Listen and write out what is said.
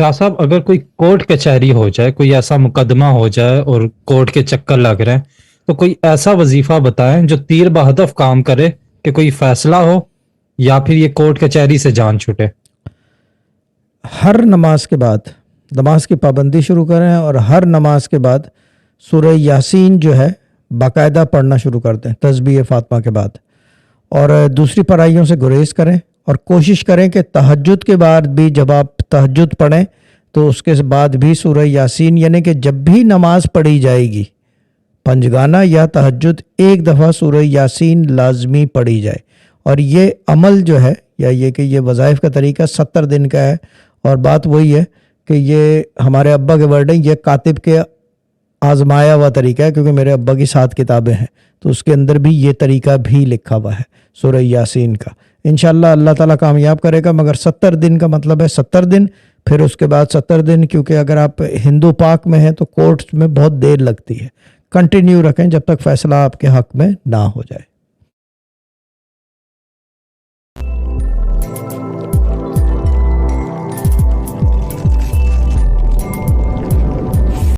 شاہ صاحب اگر کوئی کورٹ کچہری ہو جائے، کوئی ایسا مقدمہ ہو جائے اور کورٹ کے چکر لگ رہے ہیں، تو کوئی ایسا وظیفہ بتائیں جو تیر بہدف کام کرے کہ کوئی فیصلہ ہو یا پھر یہ کورٹ کچہری سے جان چھوٹے۔ ہر نماز کے بعد نماز کی پابندی شروع کریں اور ہر نماز کے بعد سورہ یاسین جو ہے باقاعدہ پڑھنا شروع کر دیں تسبیح فاطمہ کے بعد، اور دوسری پرائیوں سے گریز کریں اور کوشش کریں کہ تہجد کے بعد بھی جب آپ تہجد پڑھیں تو اس کے بعد بھی سورہ یاسین، یعنی کہ جب بھی نماز پڑھی جائے گی پنجگانہ یا تہجد، ایک دفعہ سورہ یاسین لازمی پڑھی جائے۔ اور یہ عمل جو ہے یا یہ کہ یہ وظائف کا طریقہ 70 دن کا ہے، اور بات وہی ہے کہ یہ ہمارے ابا کے ورڈنگ یہ کاتب کے آزمایا ہوا طریقہ ہے، کیونکہ میرے ابا کی 7 کتابیں ہیں تو اس کے اندر بھی یہ طریقہ بھی لکھا ہوا ہے سورہ یاسین کا۔ انشاءاللہ اللہ تعالیٰ کامیاب کرے گا، مگر 70 دن کا مطلب ہے 70 دن، پھر اس کے بعد 70 دن، کیونکہ اگر آپ ہندو پاک میں ہیں تو کورٹس میں بہت دیر لگتی ہے۔ کنٹینیو رکھیں جب تک فیصلہ آپ کے حق میں نہ ہو جائے۔